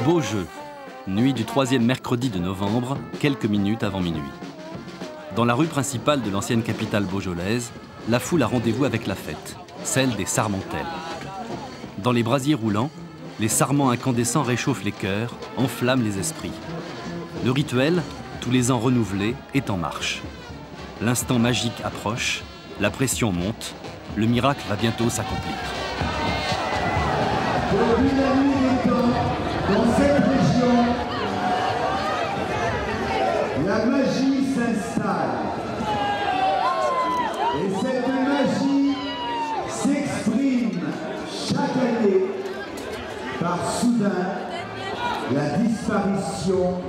Beau jeu, nuit du 3e mercredi de novembre, quelques minutes avant minuit. Dans la rue principale de l'ancienne capitale beaujolaise, la foule a rendez-vous avec la fête, celle des sarmentelles. Dans les brasiers roulants, les sarments incandescents réchauffent les cœurs, enflamment les esprits. Le rituel, tous les ans renouvelé, est en marche. L'instant magique approche, la pression monte, le miracle va bientôt s'accomplir. Depuis la nuit des temps, dans cette région, la magie s'installe. Et cette magie s'exprime chaque année par soudain la disparition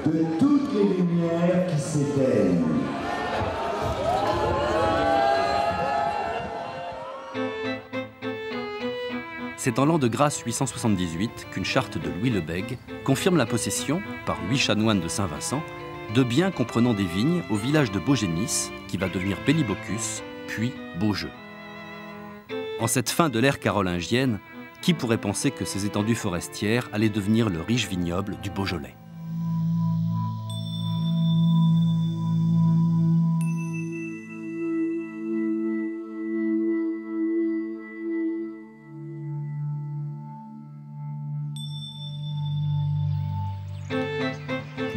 de toutes les lumières qui s'éteignent. C'est en l'an de grâce 878 qu'une charte de Louis le Bègue confirme la possession, par 8 chanoines de Saint-Vincent, de biens comprenant des vignes au village de Beaugénis, qui va devenir Bellibocus, puis Beaujeu. En cette fin de l'ère carolingienne, qui pourrait penser que ces étendues forestières allaient devenir le riche vignoble du Beaujolais?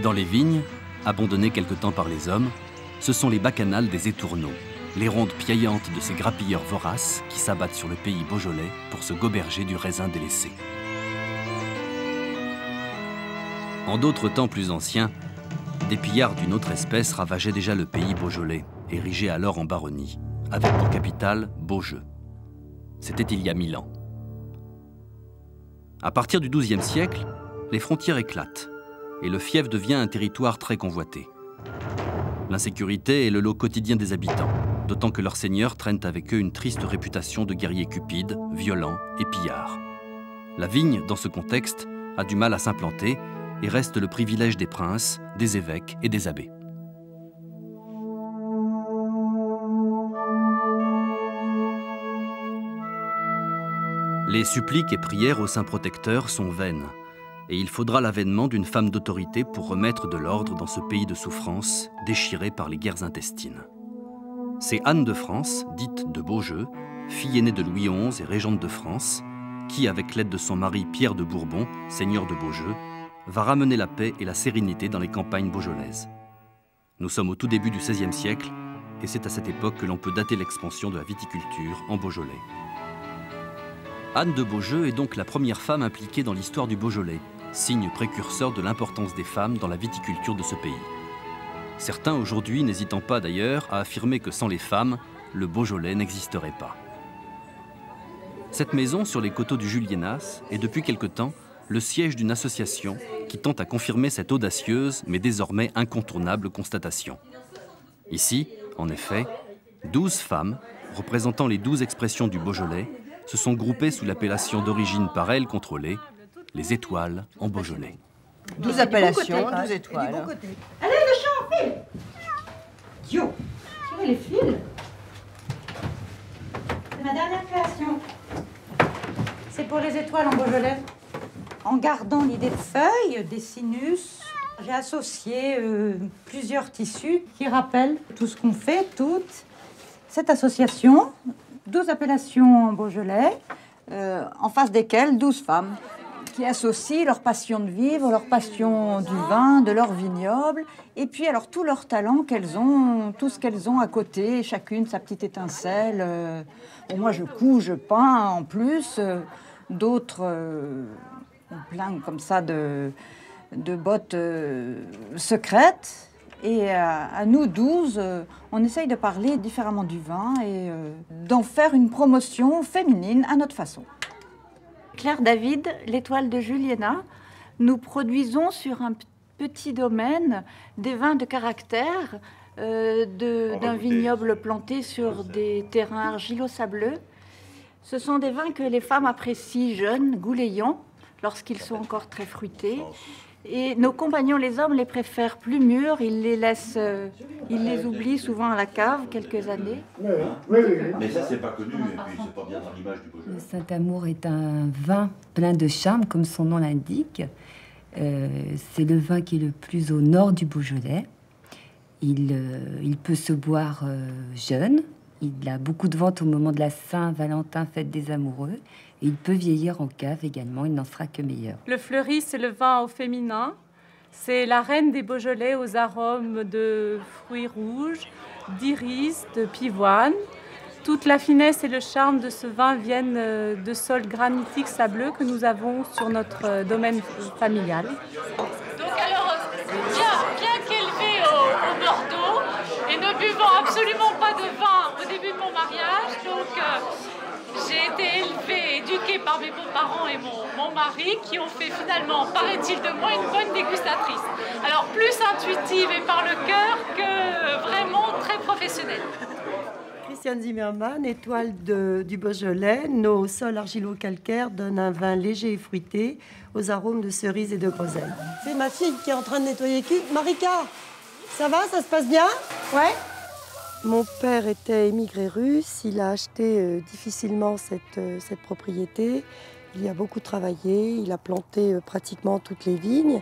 Dans les vignes, abandonnées quelque temps par les hommes, ce sont les bacchanales des étourneaux, les rondes piaillantes de ces grappilleurs voraces qui s'abattent sur le pays beaujolais pour se goberger du raisin délaissé. En d'autres temps plus anciens, des pillards d'une autre espèce ravageaient déjà le pays beaujolais, érigé alors en baronnie, avec pour capitale Beaujeu. C'était il y a 1000 ans. À partir du XIIe siècle, les frontières éclatent et le fief devient un territoire très convoité. L'insécurité est le lot quotidien des habitants, d'autant que leurs seigneurs traînent avec eux une triste réputation de guerriers cupides, violents et pillards. La vigne, dans ce contexte, a du mal à s'implanter et reste le privilège des princes, des évêques et des abbés. Les suppliques et prières au saint protecteur sont vaines, et il faudra l'avènement d'une femme d'autorité pour remettre de l'ordre dans ce pays de souffrance déchiré par les guerres intestines. C'est Anne de France, dite de Beaujeu, fille aînée de Louis XI et régente de France, qui, avec l'aide de son mari Pierre de Bourbon, seigneur de Beaujeu, va ramener la paix et la sérénité dans les campagnes beaujolaises. Nous sommes au tout début du XVIe siècle, et c'est à cette époque que l'on peut dater l'expansion de la viticulture en Beaujolais. Anne de Beaujeu est donc la première femme impliquée dans l'histoire du Beaujolais, signe précurseur de l'importance des femmes dans la viticulture de ce pays. Certains aujourd'hui n'hésitant pas d'ailleurs à affirmer que sans les femmes, le Beaujolais n'existerait pas. Cette maison sur les coteaux du Juliénas est depuis quelque temps le siège d'une association qui tente à confirmer cette audacieuse mais désormais incontournable constatation. Ici, en effet, 12 femmes, représentant les 12 expressions du Beaujolais, se sont groupées sous l'appellation d'origine par elles contrôlée, les étoiles en Beaujolais. 12 appellations, 12 étoiles. Allez, le champ, file! Yo, tirez les fils. C'est ma dernière création. C'est pour les étoiles en Beaujolais. En gardant l'idée de feuilles, des sinus, j'ai associé plusieurs tissus qui rappellent tout ce qu'on fait, toute cette association. 12 appellations en Beaujolais, en face desquelles 12 femmes qui associent leur passion de vivre, leur passion du vin, de leur vignoble, et puis alors tout leur talent qu'elles ont, tout ce qu'elles ont à côté, chacune sa petite étincelle. Bon, moi je couds, je peins en plus, d'autres ont plein comme ça de bottes secrètes. Et à nous 12, on essaye de parler différemment du vin et d'en faire une promotion féminine à notre façon. Claire David, l'étoile de Juliénas, nous produisons sur un petit domaine des vins de caractère d'un vignoble planté sur des terrains argilo-sableux. Ce sont des vins que les femmes apprécient jeunes, goulayants, lorsqu'ils sont encore très fruités. Et nos compagnons, les hommes, les préfèrent plus mûrs. Ils les oublient souvent à la cave quelques années. Mais ça, c'est pas connu, et puis c'est pas bien dans l'image du Beaujolais. Le Saint-Amour est un vin plein de charme, comme son nom l'indique. C'est le vin qui est le plus au nord du Beaujolais. Il peut se boire jeune. Il a beaucoup de ventes au moment de la Saint-Valentin, fête des amoureux. Et il peut vieillir en cave également, il n'en sera que meilleur. Le fleuri, c'est le vin au féminin. C'est la reine des Beaujolais aux arômes de fruits rouges, d'iris, de pivoine. Toute la finesse et le charme de ce vin viennent de sols granitiques sableux que nous avons sur notre domaine familial. Donc alors, bien qu'élevé au Bordeaux et ne buvant absolument pas de vin au début de mon mariage, donc j'ai été élevée, éduquée par mes beaux-parents et mon mari qui ont fait finalement, paraît-il de moi, une bonne dégustatrice. Alors plus intuitive et par le cœur que vraiment très professionnelle. Christiane Zimmermann, étoile du Beaujolais. Nos sols argilo-calcaires donnent un vin léger et fruité aux arômes de cerises et de groseille. C'est ma fille qui est en train de nettoyer les cuves. Marika, ça va? Ça se passe bien? Ouais. Mon père était émigré russe. Il a acheté difficilement cette propriété. Il y a beaucoup travaillé. Il a planté pratiquement toutes les vignes.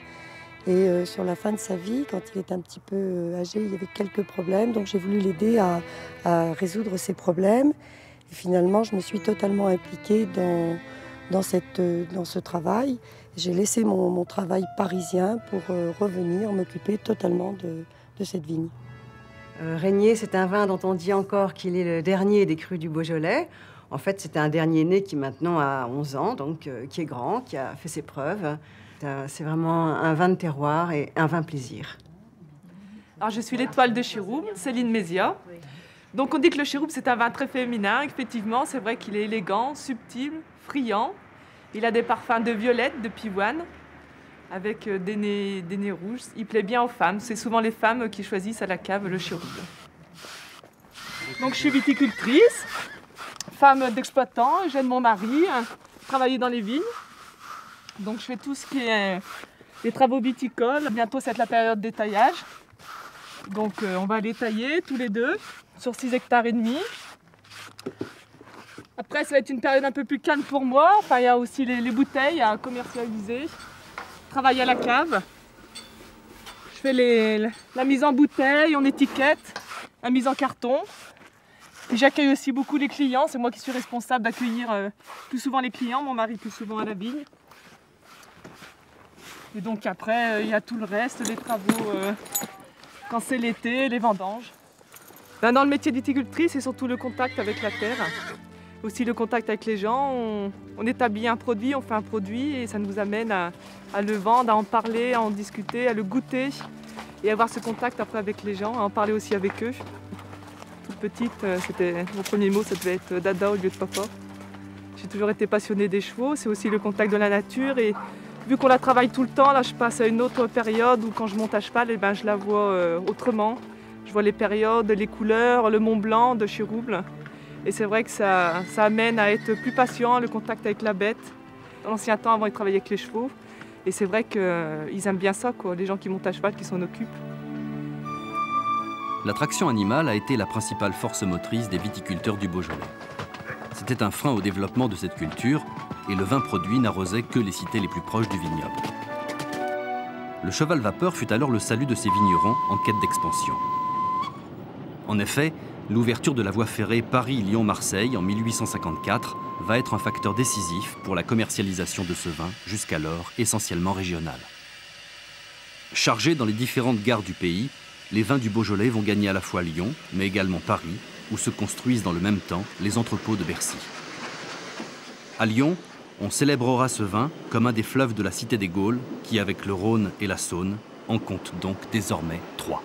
Et sur la fin de sa vie, quand il était un petit peu âgé, il y avait quelques problèmes. Donc j'ai voulu l'aider à résoudre ces problèmes. Et finalement, je me suis totalement impliquée dans ce travail. J'ai laissé mon travail parisien pour revenir m'occuper totalement de cette vigne. Régnier, c'est un vin dont on dit encore qu'il est le dernier des crus du Beaujolais. En fait, c'est un dernier né qui maintenant a 11 ans, donc qui est grand, qui a fait ses preuves. C'est vraiment un vin de terroir et un vin plaisir. Alors, je suis l'étoile de Chirouble, Céline Mézia. Donc, on dit que le Chirouble, c'est un vin très féminin. Effectivement, c'est vrai qu'il est élégant, subtil, friand. Il a des parfums de violette, de pivoine, avec des nez rouges. Il plaît bien aux femmes. C'est souvent les femmes qui choisissent à la cave le Chirouble. Donc, je suis viticultrice, femme d'exploitant. J'aide mon mari, travailler dans les vignes. Donc je fais tout ce qui est les travaux viticoles. Bientôt, c'est la période d'étaillage. Donc on va aller tailler tous les deux sur 6,5 hectares. Après, ça va être une période un peu plus calme pour moi. Enfin, il y a aussi les bouteilles à commercialiser. Travailler à la cave. Je fais la mise en bouteille, en étiquette, la mise en carton. Puis j'accueille aussi beaucoup les clients. C'est moi qui suis responsable d'accueillir plus souvent les clients. Mon mari plus souvent à la vigne. Et donc après, il y a tout le reste, les travaux quand c'est l'été, les vendanges. Dans le métier de viticultrice, c'est surtout le contact avec la terre. Aussi le contact avec les gens. On établit un produit, on fait un produit et ça nous amène à le vendre, à en parler, à en discuter, à le goûter et avoir ce contact après avec les gens, à en parler aussi avec eux. Toute petite, mon premier mot, ça devait être dada au lieu de papa. J'ai toujours été passionnée des chevaux, c'est aussi le contact de la nature et vu qu'on la travaille tout le temps, là je passe à une autre période où quand je monte à cheval, je la vois autrement. Je vois les périodes, les couleurs, le Mont Blanc de Chirouble. Et c'est vrai que ça amène à être plus patient, le contact avec la bête. Dans l'ancien temps, avant, ils travaillaient avec les chevaux. Et c'est vrai qu'ils aiment bien ça, quoi, les gens qui montent à cheval, qui s'en occupent. L'attraction animale a été la principale force motrice des viticulteurs du Beaujolais. C'était un frein au développement de cette culture et le vin produit n'arrosait que les cités les plus proches du vignoble. Le cheval vapeur fut alors le salut de ces vignerons en quête d'expansion. En effet, l'ouverture de la voie ferrée Paris-Lyon-Marseille en 1854 va être un facteur décisif pour la commercialisation de ce vin, jusqu'alors essentiellement régional. Chargés dans les différentes gares du pays, les vins du Beaujolais vont gagner à la fois Lyon, mais également Paris, où se construisent dans le même temps les entrepôts de Bercy. À Lyon, on célébrera ce vin comme un des fleuves de la cité des Gaules, qui, avec le Rhône et la Saône, en compte donc désormais 3.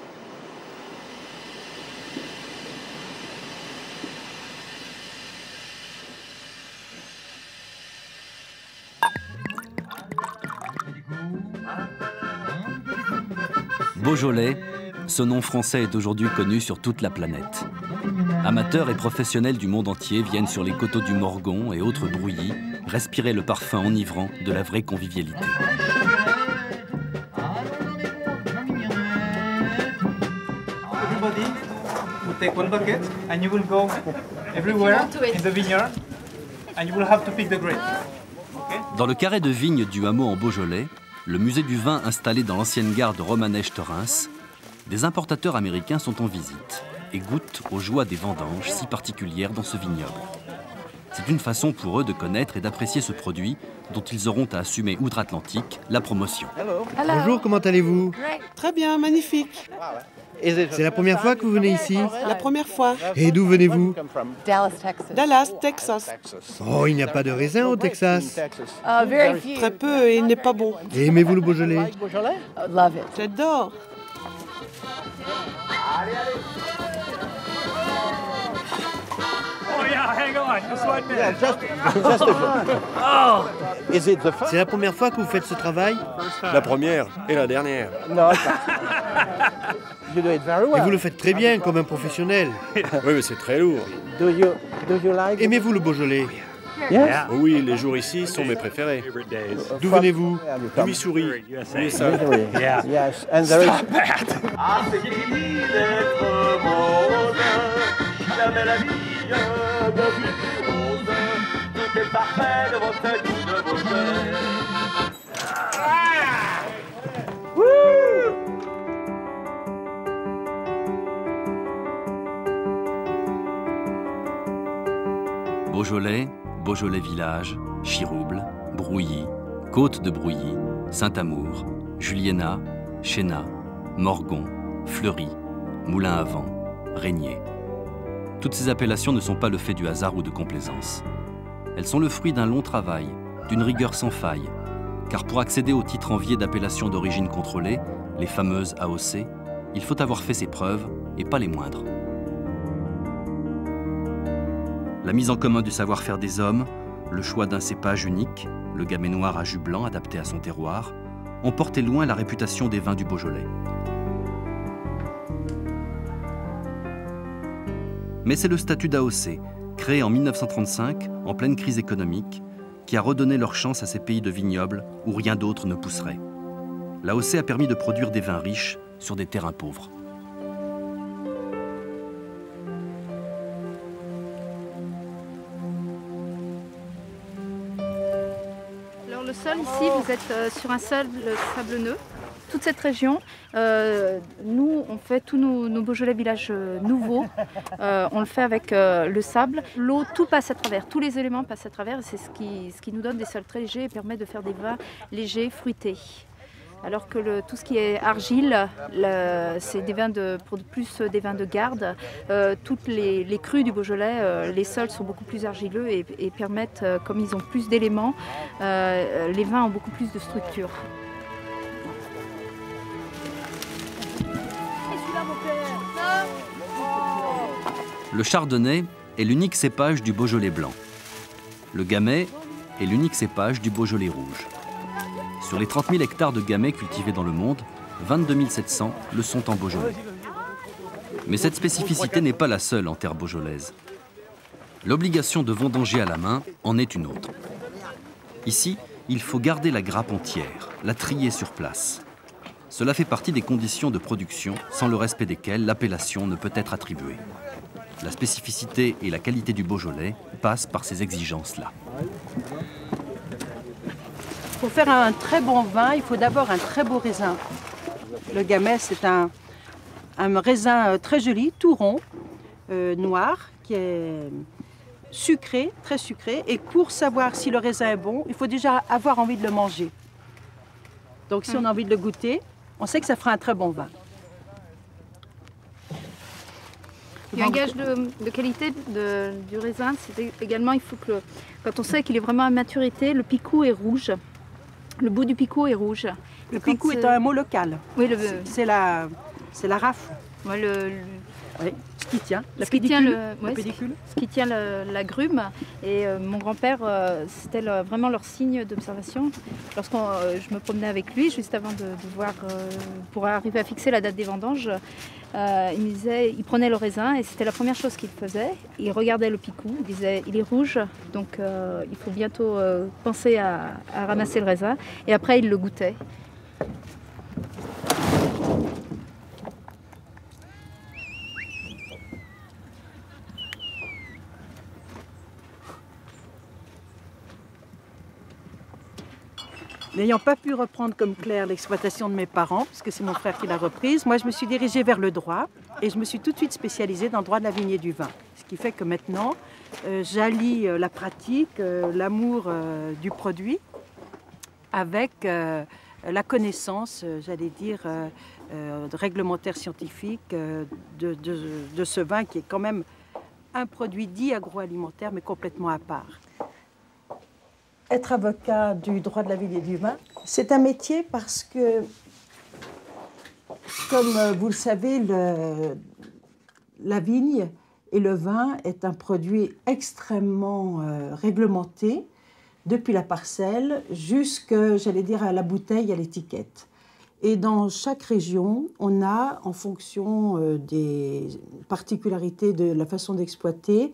Beaujolais, ce nom français est aujourd'hui connu sur toute la planète. Amateurs et professionnels du monde entier viennent sur les coteaux du Morgon et autres brouillis respirer le parfum enivrant de la vraie convivialité. Everybody will take one bucket and you will go everywhere in the vineyard and you will have to pick the grapes. Dans le carré de vigne du hameau en Beaujolais, le musée du vin installé dans l'ancienne gare de Romanèche-Thorens, des importateurs américains sont en visite et goûtent aux joies des vendanges si particulières dans ce vignoble. C'est une façon pour eux de connaître et d'apprécier ce produit dont ils auront à assumer outre-Atlantique la promotion. Bonjour, comment allez-vous? Très bien, magnifique. C'est la première fois que vous venez ici? La première fois. Et d'où venez-vous? Dallas, Texas. Oh, il n'y a pas de raisin au Texas. Très peu et il n'est pas bon. Et aimez-vous le Beaujolais? J'adore. C'est la première fois que vous faites ce travail? La première et la dernière. Et vous le faites très bien, comme un professionnel. Oui, mais c'est très lourd. Aimez-vous le Beaujolais? Oh oui, les jours ici sont mes préférés. D'où venez-vous? De Missouri. USA. Ah, c'est fini d'être morose, jamais la vie de vie rose, tout est parfait de votre goût de Beaujolais. Beaujolais, Beaujolais village, Chirouble, Brouilly, Côte de Brouilly, Saint-Amour, Juliena, Chéna, Morgon, Fleury, Moulin à Vent, Régnier. Toutes ces appellations ne sont pas le fait du hasard ou de complaisance. Elles sont le fruit d'un long travail, d'une rigueur sans faille, car pour accéder au titre envié d'appellation d'origine contrôlée, les fameuses AOC, il faut avoir fait ses preuves et pas les moindres. La mise en commun du savoir-faire des hommes, le choix d'un cépage unique, le gamay noir à jus blanc adapté à son terroir, ont porté loin la réputation des vins du Beaujolais. Mais c'est le statut d'AOC, créé en 1935, en pleine crise économique, qui a redonné leur chance à ces pays de vignobles où rien d'autre ne pousserait. L'AOC a permis de produire des vins riches sur des terrains pauvres. Alors le sol ici, vous êtes sur un sol sablonneux. Toute cette région, nous on fait tous nos Beaujolais villages nouveaux, on le fait avec le sable. L'eau, tout passe à travers, tous les éléments passent à travers et c'est ce qui nous donne des sols très légers et permet de faire des vins légers, fruités. Alors que tout ce qui est argile, c'est plus des vins de garde. Toutes les crus du Beaujolais, les sols sont beaucoup plus argileux et permettent, comme ils ont plus d'éléments, les vins ont beaucoup plus de structure. Le chardonnay est l'unique cépage du Beaujolais blanc. Le gamay est l'unique cépage du Beaujolais rouge. Sur les 30 000 hectares de gamay cultivés dans le monde, 22 700 le sont en Beaujolais. Mais cette spécificité n'est pas la seule en terre beaujolaise. L'obligation de vendanger à la main en est une autre. Ici, il faut garder la grappe entière, la trier sur place. Cela fait partie des conditions de production sans le respect desquelles l'appellation ne peut être attribuée. La spécificité et la qualité du Beaujolais passent par ces exigences-là. Pour faire un très bon vin, il faut d'abord un très beau raisin. Le gamay, c'est un raisin très joli, tout rond, noir, qui est sucré, très sucré. Et pour savoir si le raisin est bon, il faut déjà avoir envie de le manger. Donc si on a envie de le goûter, on sait que ça fera un très bon vin. Il y a un gage de qualité du raisin, c'est également, il faut que, quand on sait qu'il est vraiment à maturité, le picot est rouge. Le bout du picot est rouge. Le picot est un mot local. Oui, c'est la rafle. Ouais, oui, ce qui tient, la ce pédicule. Ce qui tient la grume. Et mon grand-père, c'était vraiment leur signe d'observation. Lorsque je me promenais avec lui, juste avant de voir, pour arriver à fixer la date des vendanges, il me disait, il prenait le raisin et c'était la première chose qu'il faisait. Il regardait le picou, il disait, il est rouge, donc il faut bientôt penser à ramasser le raisin. Et après, il le goûtait. N'ayant pas pu reprendre comme Claire l'exploitation de mes parents, parce que c'est mon frère qui l'a reprise, moi je me suis dirigée vers le droit et je me suis tout de suite spécialisée dans le droit de la vigne et du vin. Ce qui fait que maintenant, j'allie la pratique, l'amour du produit avec la connaissance, j'allais dire, réglementaire scientifique de ce vin qui est quand même un produit dit agroalimentaire mais complètement à part. Être avocat du droit de la vigne et du vin, c'est un métier parce que, comme vous le savez, la vigne et le vin est un produit extrêmement réglementé, depuis la parcelle jusque, j'allais dire, à la bouteille, à l'étiquette. Et dans chaque région, on a, en fonction des particularités de la façon d'exploiter,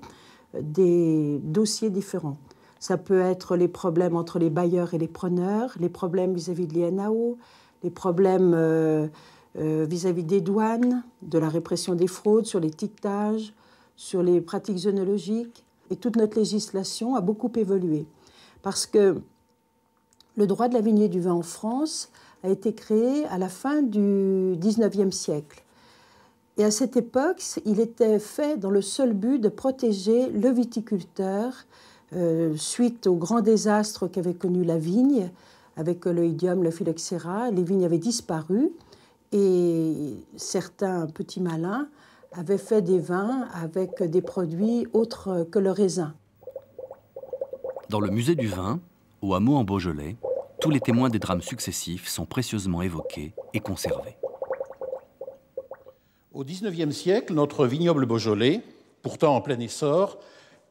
des dossiers différents. Ça peut être les problèmes entre les bailleurs et les preneurs, les problèmes vis-à-vis de l'INAO, les problèmes vis-à-vis des douanes, de la répression des fraudes, sur l'étiquetage, sur les pratiques œnologiques. Et toute notre législation a beaucoup évolué. Parce que le droit de la vigne et du vin en France a été créé à la fin du XIXe siècle. Et à cette époque, il était fait dans le seul but de protéger le viticulteur suite au grand désastre qu'avait connu la vigne, avec l'oïdium, le phylloxéra. Les vignes avaient disparu et certains petits malins avaient fait des vins avec des produits autres que le raisin. Dans le musée du vin, au hameau en Beaujolais, tous les témoins des drames successifs sont précieusement évoqués et conservés. Au XIXe siècle, notre vignoble beaujolais, pourtant en plein essor,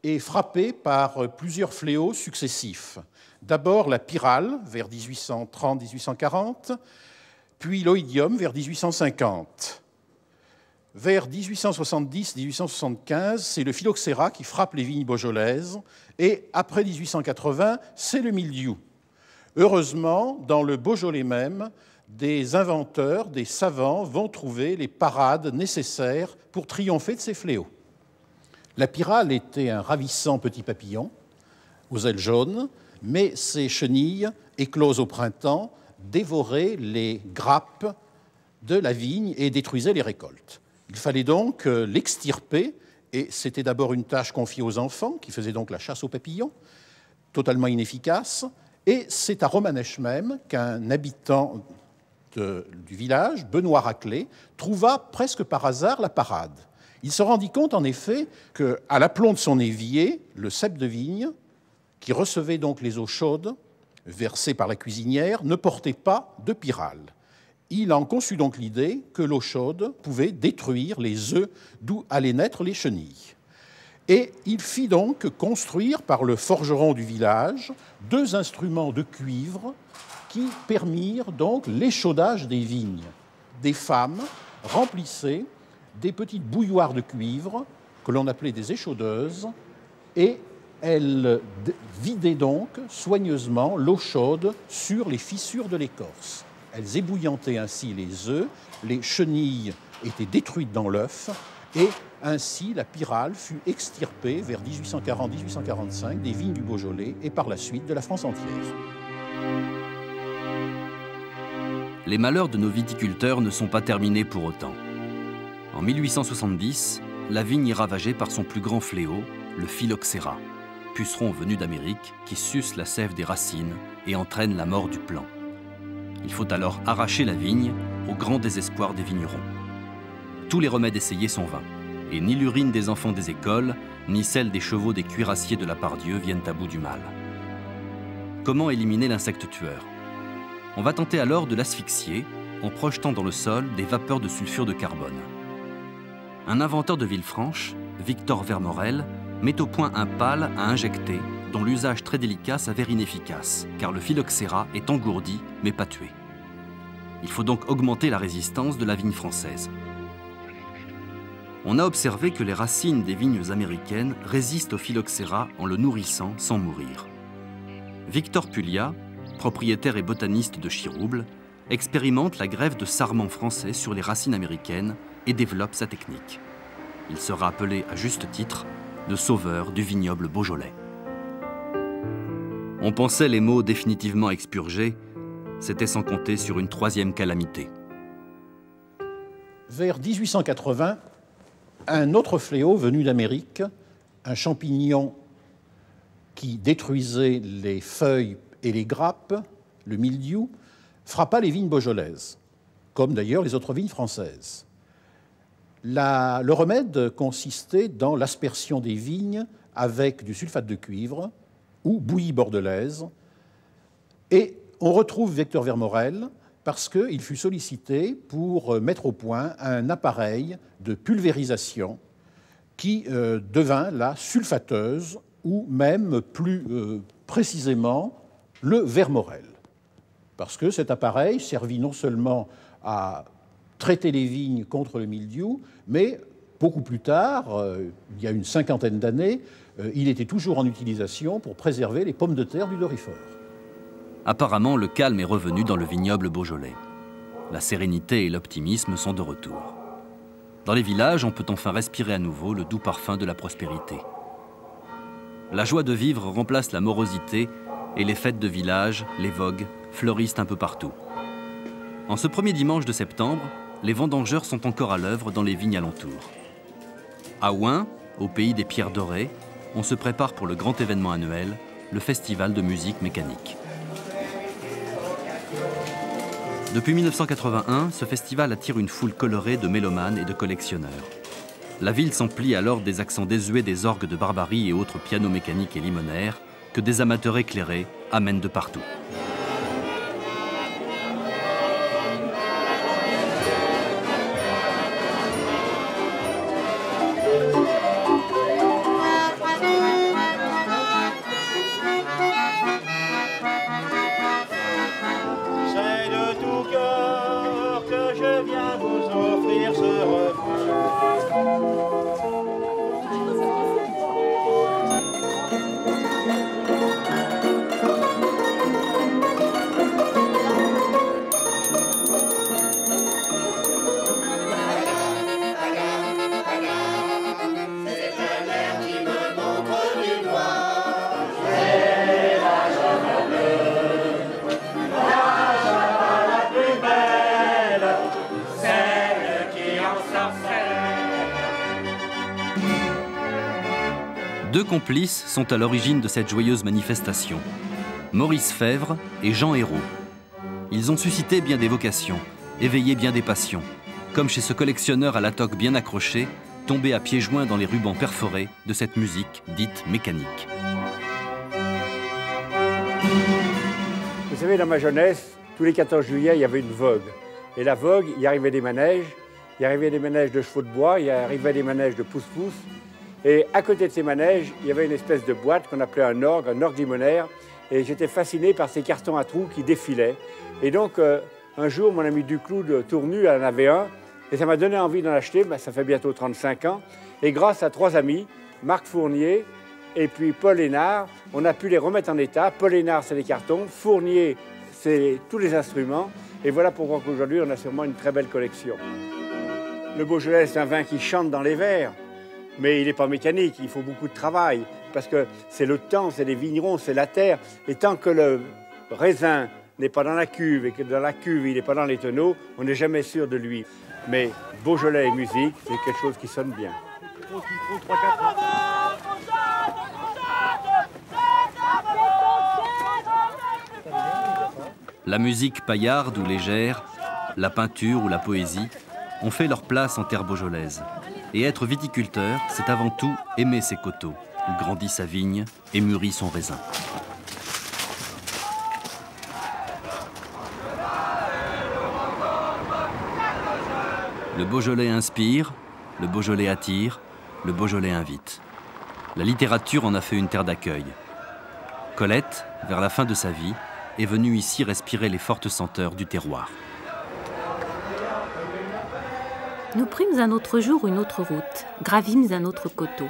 est frappé par plusieurs fléaux successifs. D'abord la pyrale, vers 1830-1840, puis l'oïdium, vers 1850. Vers 1870-1875, c'est le phylloxéra qui frappe les vignes beaujolaises, et après 1880, c'est le mildiou. Heureusement, dans le Beaujolais même, des inventeurs, des savants vont trouver les parades nécessaires pour triompher de ces fléaux. La pyrale était un ravissant petit papillon aux ailes jaunes, mais ses chenilles, écloses au printemps, dévoraient les grappes de la vigne et détruisaient les récoltes. Il fallait donc l'extirper, et c'était d'abord une tâche confiée aux enfants, qui faisaient donc la chasse aux papillons, totalement inefficace, et c'est à Romanèche même qu'un habitant du village, Benoît Raclé, trouva presque par hasard la parade. Il se rendit compte en effet qu'à l'aplomb de son évier, le cep de vigne, qui recevait donc les eaux chaudes versées par la cuisinière, ne portait pas de pyrale. Il en conçut donc l'idée que l'eau chaude pouvait détruire les œufs d'où allaient naître les chenilles. Et il fit donc construire par le forgeron du village 2 instruments de cuivre qui permirent donc l'échaudage des vignes. Des femmes remplissaient des petites bouilloires de cuivre que l'on appelait des échaudeuses et elles vidaient donc soigneusement l'eau chaude sur les fissures de l'écorce. Elles ébouillantaient ainsi les œufs, les chenilles étaient détruites dans l'œuf et ainsi la pyrale fut extirpée vers 1840-1845 des vignes du Beaujolais et par la suite de la France entière. Les malheurs de nos viticulteurs ne sont pas terminés pour autant. En 1870, la vigne est ravagée par son plus grand fléau, le phylloxéra, puceron venu d'Amérique qui suce la sève des racines et entraîne la mort du plant. Il faut alors arracher la vigne au grand désespoir des vignerons. Tous les remèdes essayés sont vains, et ni l'urine des enfants des écoles, ni celle des chevaux des cuirassiers de la Pardieu viennent à bout du mal. Comment éliminer l'insecte tueur? On va tenter alors de l'asphyxier en projetant dans le sol des vapeurs de sulfure de carbone. Un inventeur de Villefranche, Victor Vermorel, met au point un pal à injecter dont l'usage très délicat s'avère inefficace, car le phylloxéra est engourdi mais pas tué. Il faut donc augmenter la résistance de la vigne française. On a observé que les racines des vignes américaines résistent au phylloxéra en le nourrissant sans mourir. Victor Pullia, propriétaire et botaniste de Chirouble, expérimente la greffe de sarments français sur les racines américaines et développe sa technique. Il sera appelé à juste titre le sauveur du vignoble beaujolais. On pensait les maux définitivement expurgés C'était sans compter sur une troisième calamité. Vers 1880, un autre fléau venu d'Amérique, un champignon qui détruisait les feuilles et les grappes, le mildiou, frappa les vignes beaujolaises, comme d'ailleurs les autres vignes françaises. Le remède consistait dans l'aspersion des vignes avec du sulfate de cuivre ou bouillie bordelaise. Et on retrouve Victor Vermorel parce qu'il fut sollicité pour mettre au point un appareil de pulvérisation qui devint la sulfateuse ou même plus précisément le Vermorel. Parce que cet appareil servit non seulement à traiter les vignes contre le mildiou, mais beaucoup plus tard, il y a une cinquantaine d'années, il était toujours en utilisation pour préserver les pommes de terre du Dorifort. Apparemment, le calme est revenu dans le vignoble beaujolais. La sérénité et l'optimisme sont de retour. Dans les villages, on peut enfin respirer à nouveau le doux parfum de la prospérité. La joie de vivre remplace la morosité et les fêtes de village, les vogues, fleurissent un peu partout. En ce premier dimanche de septembre, les vendangeurs sont encore à l'œuvre dans les vignes alentours. À Ouin, au pays des pierres dorées, on se prépare pour le grand événement annuel, le festival de musique mécanique. Depuis 1981, ce festival attire une foule colorée de mélomanes et de collectionneurs. La ville s'emplit alors des accents désuets des orgues de Barbarie et autres pianos mécaniques et limonaires que des amateurs éclairés amènent de partout. Deux complices sont à l'origine de cette joyeuse manifestation, Maurice Fèvre et Jean Hérault. Ils ont suscité bien des vocations, éveillé bien des passions, comme chez ce collectionneur à la toque bien accrochée, tombé à pieds joints dans les rubans perforés de cette musique dite mécanique. Vous savez, dans ma jeunesse, tous les 14 juillet, il y avait une vogue. Et la vogue, il y arrivait des manèges, de chevaux de bois, il y arrivait des manèges de pousse-pousse. Et à côté de ces manèges, il y avait une espèce de boîte qu'on appelait un orgue limonaire. Et j'étais fasciné par ces cartons à trous qui défilaient. Et donc, un jour, mon ami Duclou de Tournu en avait un. Et ça m'a donné envie d'en acheter. Ça fait bientôt 35 ans. Et grâce à trois amis, Marc Fournier et puis Paul Hénard, on a pu les remettre en état. Paul Hénard, c'est les cartons. Fournier, c'est tous les instruments. Et voilà pourquoi aujourd'hui, on a sûrement une très belle collection. Le Beaujolais, c'est un vin qui chante dans les verres. Mais il n'est pas mécanique, il faut beaucoup de travail, parce que c'est le temps, c'est les vignerons, c'est la terre. Et tant que le raisin n'est pas dans la cuve et que dans la cuve, il n'est pas dans les tonneaux, on n'est jamais sûr de lui. Mais Beaujolais et musique, c'est quelque chose qui sonne bien. La musique paillarde ou légère, la peinture ou la poésie ont fait leur place en terre beaujolaise. Et être viticulteur, c'est avant tout aimer ses coteaux, où grandit sa vigne et mûrit son raisin. Le Beaujolais inspire, le Beaujolais attire, le Beaujolais invite. La littérature en a fait une terre d'accueil. Colette, vers la fin de sa vie, est venue ici respirer les fortes senteurs du terroir. Nous prîmes un autre jour une autre route, gravîmes un autre coteau.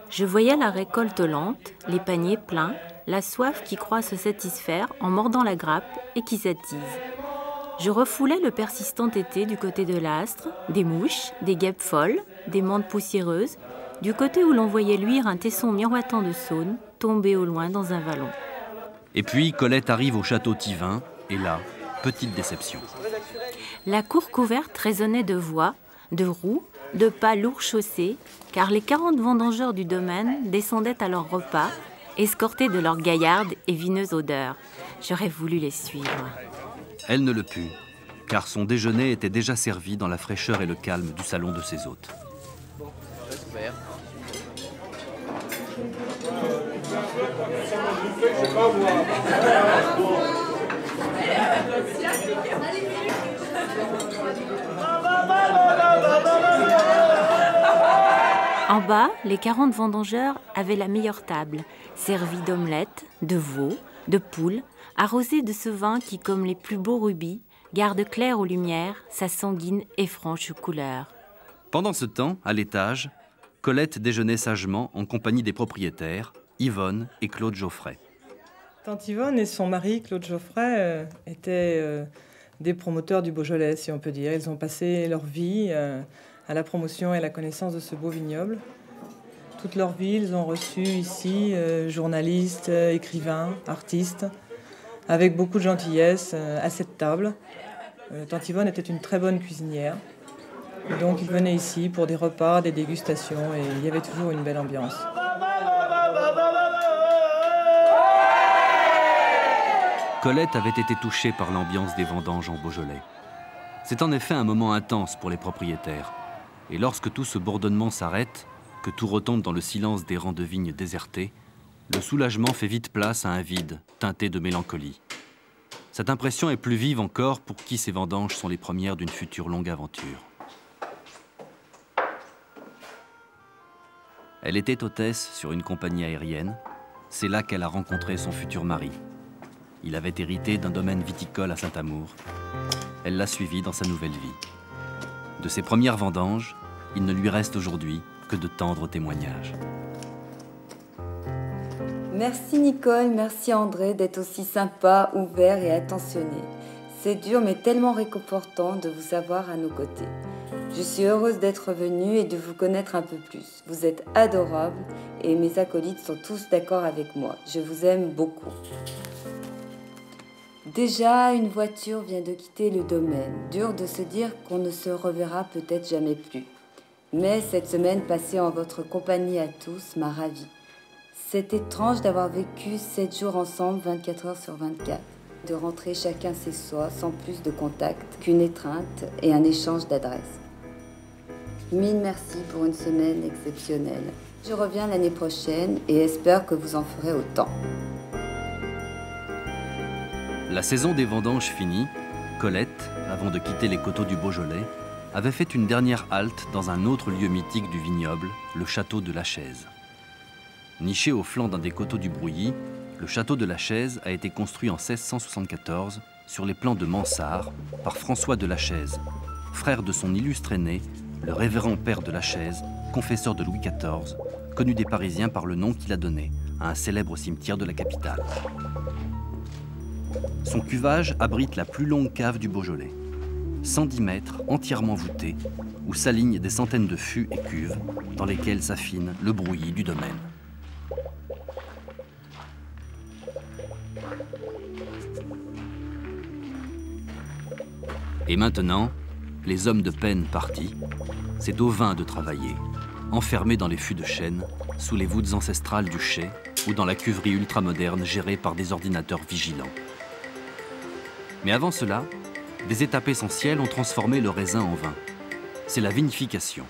Je voyais la récolte lente, les paniers pleins, la soif qui croit se satisfaire en mordant la grappe et qui s'attise. Je refoulais le persistant été du côté de l'astre, des mouches, des guêpes folles, des mantes poussiéreuses, du côté où l'on voyait luire un tesson miroitant de saône tombé au loin dans un vallon. Et puis Colette arrive au château Thivin, Et là, petite déception. La cour couverte résonnait de voix, de roues, de pas lourds chaussés, car les 40 vendangeurs du domaine descendaient à leur repas, escortés de leur gaillarde et vineuse odeur. J'aurais voulu les suivre. Elle ne le put, car son déjeuner était déjà servi dans la fraîcheur et le calme du salon de ses hôtes. En bas, les 40 vendangeurs avaient la meilleure table, servie d'omelettes, de veaux, de poules, arrosée de ce vin qui, comme les plus beaux rubis, garde clair aux lumières sa sanguine et franche couleur. Pendant ce temps, à l'étage, Colette déjeunait sagement en compagnie des propriétaires, Yvonne et Claude Geoffray. Tante Yvonne et son mari, Claude Geoffray, étaient des promoteurs du Beaujolais, si on peut dire. Ils ont passé leur vie à la promotion et à la connaissance de ce beau vignoble. Toute leur vie, ils ont reçu ici journalistes, écrivains, artistes, avec beaucoup de gentillesse à cette table. Tante Yvonne était une très bonne cuisinière. Et donc ils venaient ici pour des repas, des dégustations, et il y avait toujours une belle ambiance. Colette avait été touchée par l'ambiance des vendanges en Beaujolais. C'est en effet un moment intense pour les propriétaires. Et lorsque tout ce bourdonnement s'arrête, que tout retombe dans le silence des rangs de vignes désertés, le soulagement fait vite place à un vide, teinté de mélancolie. Cette impression est plus vive encore pour qui ces vendanges sont les premières d'une future longue aventure. Elle était hôtesse sur une compagnie aérienne. C'est là qu'elle a rencontré son futur mari. Il avait hérité d'un domaine viticole à Saint-Amour. Elle l'a suivi dans sa nouvelle vie. De ses premières vendanges, il ne lui reste aujourd'hui que de tendres témoignages. Merci Nicole, merci André d'être aussi sympa, ouvert et attentionné. C'est dur mais tellement réconfortant de vous avoir à nos côtés. Je suis heureuse d'être venue et de vous connaître un peu plus. Vous êtes adorables et mes acolytes sont tous d'accord avec moi. Je vous aime beaucoup. Déjà, une voiture vient de quitter le domaine. Dur de se dire qu'on ne se reverra peut-être jamais plus. Mais cette semaine passée en votre compagnie à tous m'a ravie. C'est étrange d'avoir vécu 7 jours ensemble, 24 heures sur 24. De rentrer chacun chez soi sans plus de contact qu'une étreinte et un échange d'adresses. Mille merci pour une semaine exceptionnelle. Je reviens l'année prochaine et espère que vous en ferez autant. La saison des vendanges finie, Colette, avant de quitter les coteaux du Beaujolais, avait fait une dernière halte dans un autre lieu mythique du vignoble, le château de la Chaise. Niché au flanc d'un des coteaux du Brouilly, le château de la Chaise a été construit en 1674 sur les plans de Mansart par François de la Chaise, frère de son illustre aîné, le révérend père de la Chaise, confesseur de Louis XIV, connu des Parisiens par le nom qu'il a donné à un célèbre cimetière de la capitale. Son cuvage abrite la plus longue cave du Beaujolais. 110 mètres entièrement voûtés, où s'alignent des centaines de fûts et cuves dans lesquels s'affine le brouillis du domaine. Et maintenant, les hommes de peine partis, c'est au vin de travailler, enfermés dans les fûts de chêne, sous les voûtes ancestrales du chai ou dans la cuverie ultramoderne gérée par des ordinateurs vigilants. Mais avant cela, des étapes essentielles ont transformé le raisin en vin. C'est la vinification.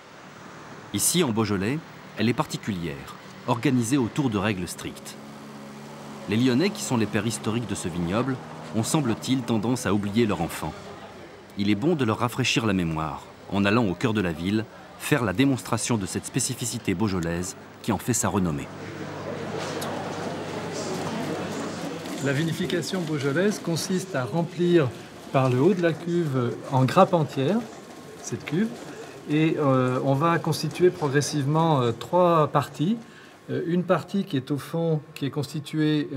Ici, en Beaujolais, elle est particulière, organisée autour de règles strictes. Les Lyonnais, qui sont les pères historiques de ce vignoble, ont, semble-t-il, tendance à oublier leur enfant. Il est bon de leur rafraîchir la mémoire, en allant au cœur de la ville, faire la démonstration de cette spécificité beaujolaise qui en fait sa renommée. La vinification beaujolaise consiste à remplir par le haut de la cuve en grappe entière, cette cuve, et on va constituer progressivement 3 parties. Une partie qui est au fond, qui est constituée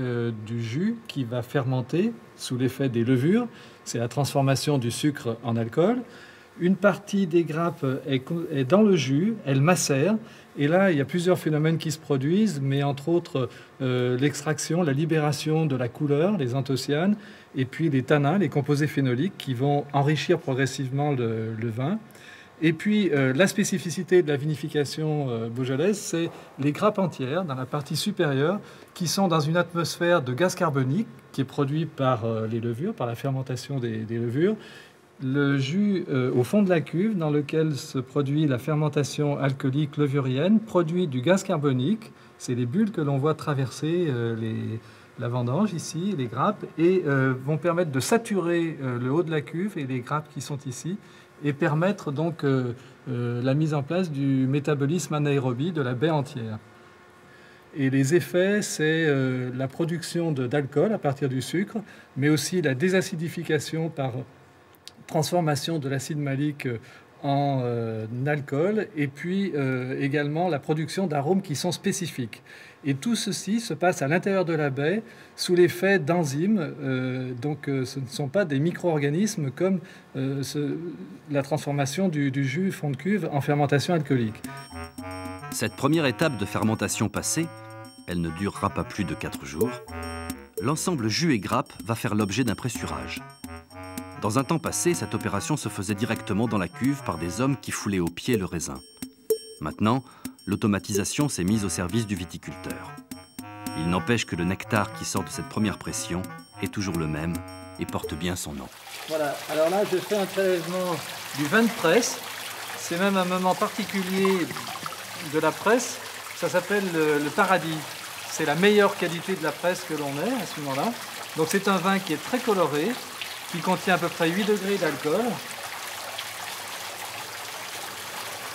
du jus qui va fermenter sous l'effet des levures. C'est la transformation du sucre en alcool. Une partie des grappes est dans le jus, elle macère. Et là, il y a plusieurs phénomènes qui se produisent, mais entre autres l'extraction, la libération de la couleur, les anthocyanes, et puis les tanins, les composés phénoliques, qui vont enrichir progressivement le vin. Et puis la spécificité de la vinification beaujolaise, c'est les grappes entières, dans la partie supérieure, qui sont dans une atmosphère de gaz carbonique, qui est produit par les levures, par la fermentation des levures. Le jus au fond de la cuve, dans lequel se produit la fermentation alcoolique levurienne, produit du gaz carbonique. C'est les bulles que l'on voit traverser la vendange ici, les grappes, et vont permettre de saturer le haut de la cuve et les grappes qui sont ici, et permettre donc la mise en place du métabolisme anaérobie de la baie entière. Et les effets, c'est la production d'alcool à partir du sucre, mais aussi la désacidification par transformation de l'acide malique en alcool, et puis également la production d'arômes qui sont spécifiques. Et tout ceci se passe à l'intérieur de la baie sous l'effet d'enzymes. Donc ce ne sont pas des micro-organismes comme la transformation du jus fond de cuve en fermentation alcoolique. Cette première étape de fermentation passée, elle ne durera pas plus de 4 jours, l'ensemble jus et grappe va faire l'objet d'un pressurage. Dans un temps passé, cette opération se faisait directement dans la cuve par des hommes qui foulaient au pied le raisin. Maintenant, l'automatisation s'est mise au service du viticulteur. Il n'empêche que le nectar qui sort de cette première pression est toujours le même et porte bien son nom. Voilà, alors là je fais un prélèvement du vin de presse. C'est même un moment particulier de la presse. Ça s'appelle le paradis. C'est la meilleure qualité de la presse que l'on ait à ce moment-là. Donc c'est un vin qui est très coloré, qui contient à peu près 8 degrés d'alcool,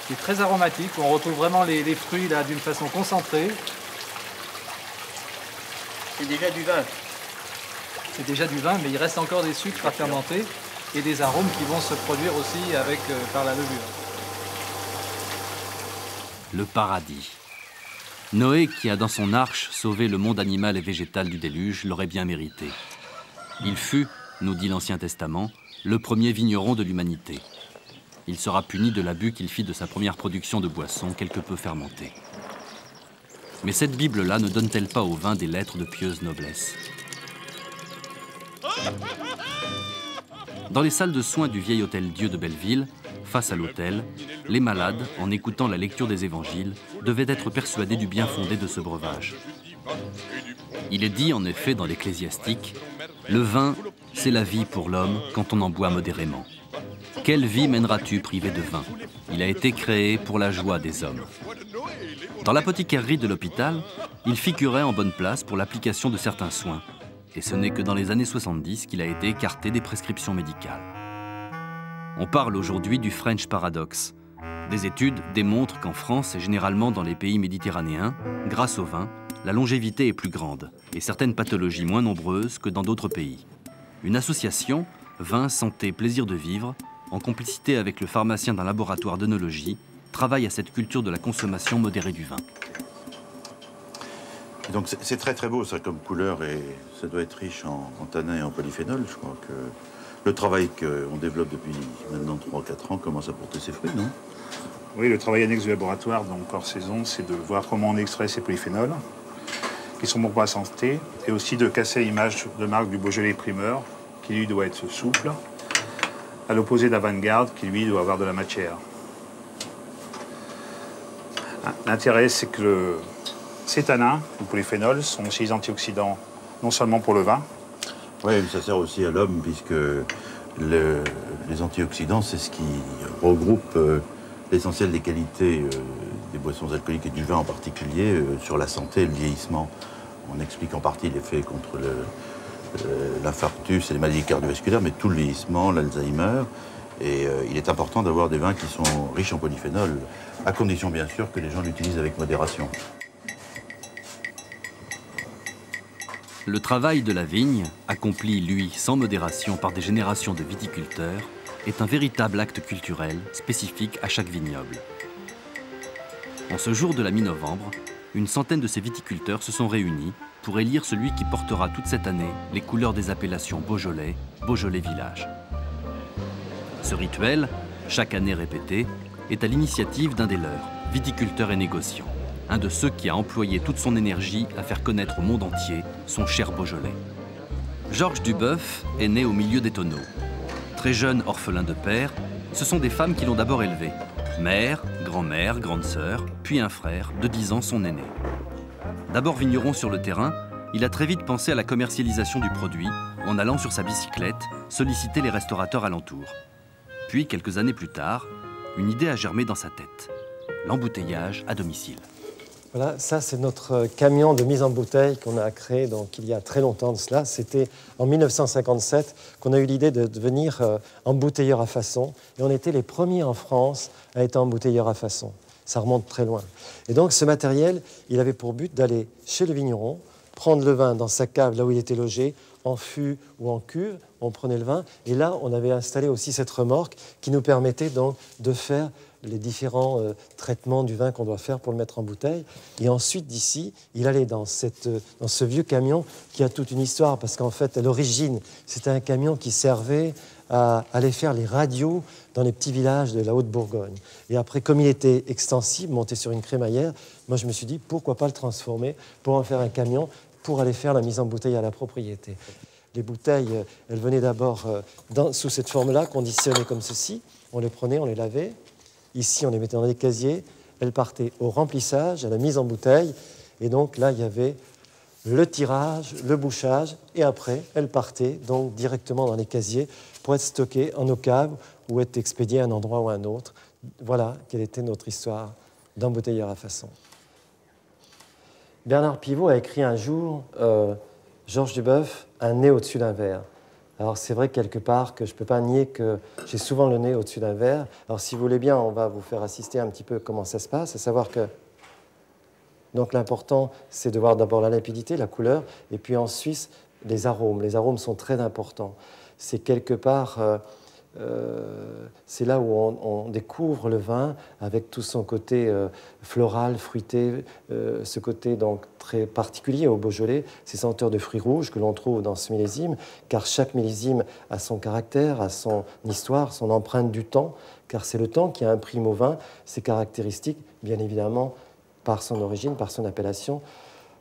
qui est très aromatique. On retrouve vraiment les fruits là d'une façon concentrée. C'est déjà du vin. C'est déjà du vin, mais il reste encore des sucres à fermenter et des arômes qui vont se produire aussi par la levure. Le paradis. Noé, qui a dans son arche sauvé le monde animal et végétal du déluge, l'aurait bien mérité. Il fut, nous dit l'Ancien Testament, le premier vigneron de l'humanité. Il sera puni de l'abus qu'il fit de sa première production de boissons quelque peu fermentée. Mais cette Bible-là ne donne-t-elle pas au vin des lettres de pieuse noblesse? Dans les salles de soins du vieil hôtel Dieu de Belleville, face à l'autel, les malades, en écoutant la lecture des évangiles, devaient être persuadés du bien fondé de ce breuvage. Il est dit en effet dans l'Ecclésiastique, « Le vin, c'est la vie pour l'homme quand on en boit modérément. Quelle vie mèneras-tu privé de vin? Il a été créé pour la joie des hommes. » Dans l'apothicairerie de l'hôpital, il figurait en bonne place pour l'application de certains soins. Et ce n'est que dans les années 70 qu'il a été écarté des prescriptions médicales. On parle aujourd'hui du French Paradox. Des études démontrent qu'en France et généralement dans les pays méditerranéens, grâce au vin, la longévité est plus grande et certaines pathologies moins nombreuses que dans d'autres pays. Une association, Vin, Santé, Plaisir de Vivre, en complicité avec le pharmacien d'un laboratoire d'œnologie, travaille à cette culture de la consommation modérée du vin. Et donc c'est très très beau ça comme couleur et ça doit être riche en tanins et en polyphénol. Je crois que le travail qu'on développe depuis maintenant 3-4 ans commence à porter ses fruits, non? Oui, le travail annexe du laboratoire, donc hors saison, c'est de voir comment on extrait ces polyphénols, qui sont bons pour la santé, et aussi de casser l'image de marque du Beaujolais primeur, qui lui doit être souple, à l'opposé d'Avant-Garde, qui lui doit avoir de la matière. L'intérêt, c'est que ces tanins, les polyphénols, sont aussi des antioxydants, non seulement pour le vin. Oui, mais ça sert aussi à l'homme, puisque les antioxydants, c'est ce qui regroupe l'essentiel des qualités des boissons alcooliques et du vin en particulier sur la santé et le vieillissement. On explique en partie l'effet contre l'infarctus et les maladies cardiovasculaires, mais tout le vieillissement, l'Alzheimer. Et il est important d'avoir des vins qui sont riches en polyphénol, à condition bien sûr que les gens l'utilisent avec modération. Le travail de la vigne, accompli, lui, sans modération par des générations de viticulteurs, est un véritable acte culturel spécifique à chaque vignoble. En ce jour de la mi-novembre, une centaine de ces viticulteurs se sont réunis pour élire celui qui portera toute cette année les couleurs des appellations Beaujolais, Beaujolais Village. Ce rituel, chaque année répétée, est à l'initiative d'un des leurs, viticulteur et négociant, un de ceux qui a employé toute son énergie à faire connaître au monde entier son cher Beaujolais. Georges Duboeuf est né au milieu des tonneaux. Très jeune orphelin de père, ce sont des femmes qui l'ont d'abord élevé. Mère, grand-mère, grande sœur, puis un frère, de 10 ans son aîné. D'abord vigneron sur le terrain, il a très vite pensé à la commercialisation du produit en allant sur sa bicyclette solliciter les restaurateurs alentours. Puis, quelques années plus tard, une idée a germé dans sa tête. L'embouteillage à domicile. Voilà, ça c'est notre camion de mise en bouteille qu'on a créé donc, il y a très longtemps de cela. C'était en 1957 qu'on a eu l'idée de devenir embouteilleur à façon. Et on était les premiers en France à être embouteilleur à façon. Ça remonte très loin. Et donc ce matériel, il avait pour but d'aller chez le vigneron, prendre le vin dans sa cave, là où il était logé, en fût ou en cuve, on prenait le vin. Et là, on avait installé aussi cette remorque qui nous permettait donc de faire les différents traitements du vin qu'on doit faire pour le mettre en bouteille. Et ensuite, d'ici, il allait dans ce vieux camion qui a toute une histoire, parce qu'en fait, à l'origine, c'était un camion qui servait à aller faire les radios dans les petits villages de la Haute-Bourgogne. Et après, comme il était extensible, monté sur une crémaillère, moi, je me suis dit, pourquoi pas le transformer pour en faire un camion pour aller faire la mise en bouteille à la propriété. Les bouteilles, elles venaient d'abord sous cette forme-là, conditionnées comme ceci. On les prenait, on les lavait. Ici, on les mettait dans des casiers. Elles partaient au remplissage, à la mise en bouteille. Et donc là, il y avait le tirage, le bouchage. Et après, elles partaient donc directement dans les casiers pour être stockées en nos caves ou être expédiées à un endroit ou à un autre. Voilà quelle était notre histoire d'embouteilleur à façon. Bernard Pivot a écrit un jour Georges Duboeuf, un nez au-dessus d'un verre. Alors c'est vrai quelque part que je ne peux pas nier que j'ai souvent le nez au-dessus d'un verre. Alors si vous voulez bien, on va vous faire assister un petit peu comment ça se passe, à savoir que donc l'important c'est de voir d'abord la limpidité, la couleur, et puis ensuite les arômes. Les arômes sont très importants. C'est quelque part, c'est là où on découvre le vin avec tout son côté floral, fruité, ce côté donc très particulier au Beaujolais, ces senteurs de fruits rouges que l'on trouve dans ce millésime, car chaque millésime a son caractère, a son histoire, son empreinte du temps, car c'est le temps qui imprime au vin ses caractéristiques, bien évidemment, par son origine, par son appellation,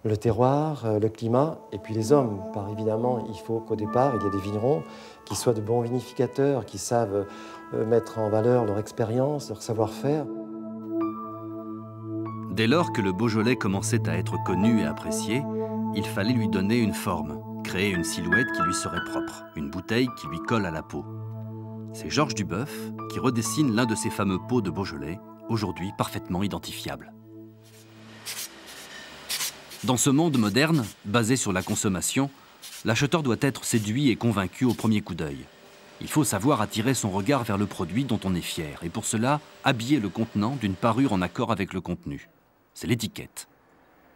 le terroir, le climat, et puis les hommes. Par évidemment, il faut qu'au départ, il y ait des vignerons qui soient de bons vinificateurs, qui savent mettre en valeur leur expérience, leur savoir-faire. Dès lors que le Beaujolais commençait à être connu et apprécié, il fallait lui donner une forme, créer une silhouette qui lui serait propre, une bouteille qui lui colle à la peau. C'est Georges Duboeuf qui redessine l'un de ces fameux pots de Beaujolais, aujourd'hui parfaitement identifiable. Dans ce monde moderne, basé sur la consommation, l'acheteur doit être séduit et convaincu au premier coup d'œil. Il faut savoir attirer son regard vers le produit dont on est fier, et pour cela, habiller le contenant d'une parure en accord avec le contenu. C'est l'étiquette.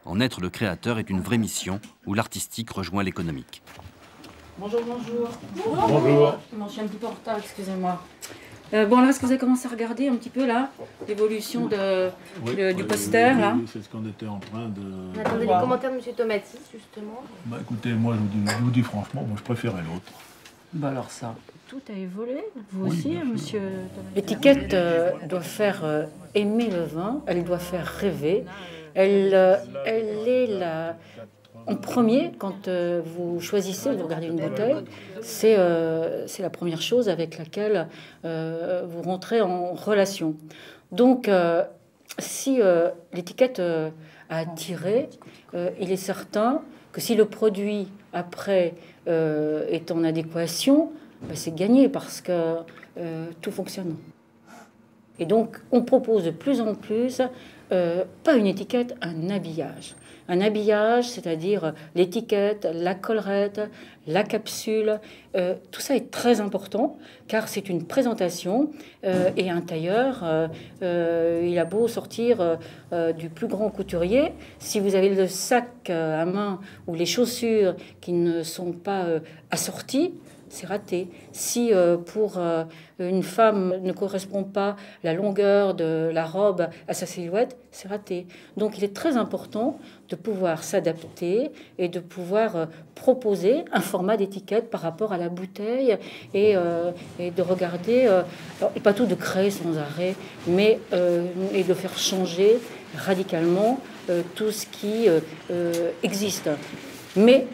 En être le créateur est une vraie mission où l'artistique rejoint l'économique. Bonjour, bonjour. Bonjour. Je suis un petit peu en retard, excusez-moi. Bon, alors, est-ce que vous avez commencé à regarder un petit peu, là, l'évolution du poster, là? Oui, c'est ce qu'on était en train de... On attendait les commentaires de M. Tomatis, justement. Bah, écoutez, moi, je vous dis franchement, moi, je préférais l'autre. Bah alors ça. Tout a évolué, vous Oui, aussi, bien sûr. monsieur Tomatis. L'étiquette doit faire aimer le vin, elle doit faire rêver. Elle est la... En premier, quand vous choisissez, vous regardez une bouteille, c'est la première chose avec laquelle vous rentrez en relation. Donc, si l'étiquette a attiré, il est certain que si le produit, après, est en adéquation, ben, c'est gagné parce que tout fonctionne. Et donc, on propose de plus en plus, pas une étiquette, un habillage. Un habillage, c'est-à-dire l'étiquette, la collerette, la capsule, tout ça est très important car c'est une présentation et un tailleur, il a beau sortir du plus grand couturier, si vous avez le sac à main ou les chaussures qui ne sont pas assorties, c'est raté. Si pour une femme ne correspond pas la longueur de la robe à sa silhouette, c'est raté. Donc il est très important de pouvoir s'adapter et de pouvoir proposer un format d'étiquette par rapport à la bouteille et de regarder, et pas tout de créer sans arrêt, mais et de faire changer radicalement tout ce qui existe. Mais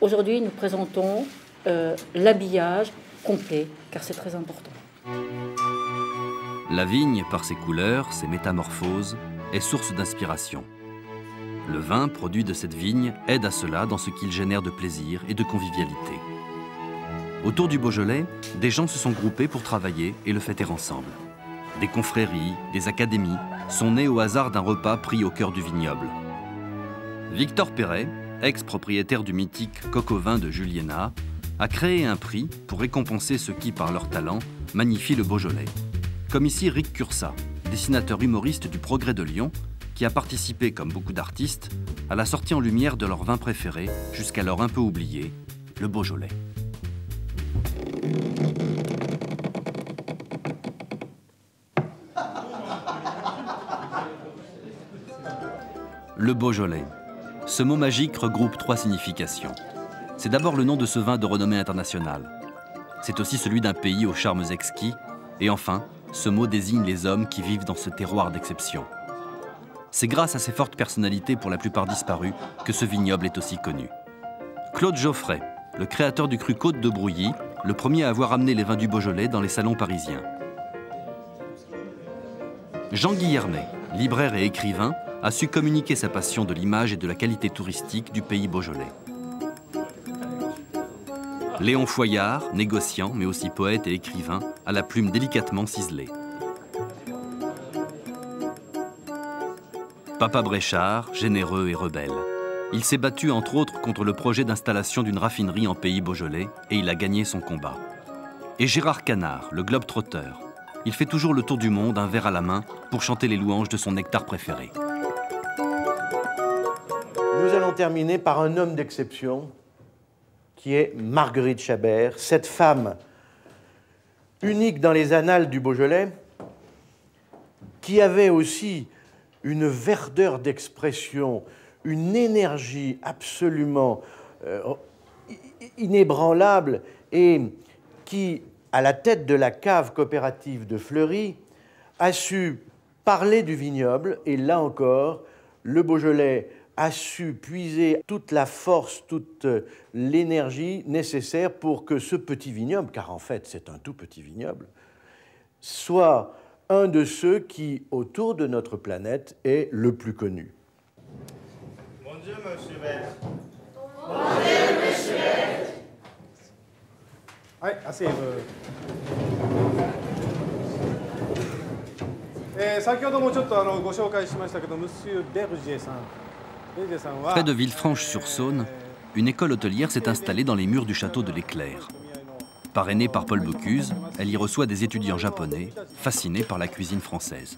aujourd'hui, nous présentons l'habillage complet, car c'est très important. La vigne, par ses couleurs, ses métamorphoses, est source d'inspiration. Le vin produit de cette vigne aide à cela dans ce qu'il génère de plaisir et de convivialité. Autour du Beaujolais, des gens se sont groupés pour travailler et le fêter ensemble. Des confréries, des académies sont nées au hasard d'un repas pris au cœur du vignoble. Victor Perret, ex-propriétaire du mythique Coq au vin de Juliena, a créé un prix pour récompenser ceux qui, par leur talent, magnifient le Beaujolais. Comme ici Rick Cursa, dessinateur humoriste du Progrès de Lyon, qui a participé, comme beaucoup d'artistes, à la sortie en lumière de leur vin préféré, jusqu'alors un peu oublié, le Beaujolais. Le Beaujolais. Ce mot magique regroupe 3 significations. C'est d'abord le nom de ce vin de renommée internationale. C'est aussi celui d'un pays aux charmes exquis. Et enfin, ce mot désigne les hommes qui vivent dans ce terroir d'exception. C'est grâce à ses fortes personnalités, pour la plupart disparues, que ce vignoble est aussi connu. Claude Geoffray, le créateur du cru Côte de Brouilly, le premier à avoir amené les vins du Beaujolais dans les salons parisiens. Jean Guillermet, libraire et écrivain, a su communiquer sa passion de l'image et de la qualité touristique du pays beaujolais. Léon Foyard, négociant, mais aussi poète et écrivain, a la plume délicatement ciselée. Papa Bréchard, généreux et rebelle. Il s'est battu entre autres contre le projet d'installation d'une raffinerie en pays beaujolais et il a gagné son combat. Et Gérard Canard, le globe-trotteur. Il fait toujours le tour du monde, un verre à la main, pour chanter les louanges de son nectar préféré. Nous allons terminer par un homme d'exception, qui est Marguerite Chabert, cette femme unique dans les annales du Beaujolais, qui avait aussi une verdeur d'expression, une énergie absolument inébranlable, et qui, à la tête de la cave coopérative de Fleury, a su parler du vignoble, et là encore, le Beaujolais a su puiser toute la force, toute l'énergie nécessaire pour que ce petit vignoble, car en fait c'est un tout petit vignoble, soit un de ceux qui, autour de notre planète, est le plus connu. Bonjour, monsieur Bell. Bonjour, monsieur Bell. Oui, asseyez-vous. 先ほどもちょっとご紹介しましたけど、monsieur Bergerさん。Près de Villefranche-sur-Saône, une école hôtelière s'est installée dans les murs du château de l'Éclair. Parrainée par Paul Bocuse, elle y reçoit des étudiants japonais, fascinés par la cuisine française.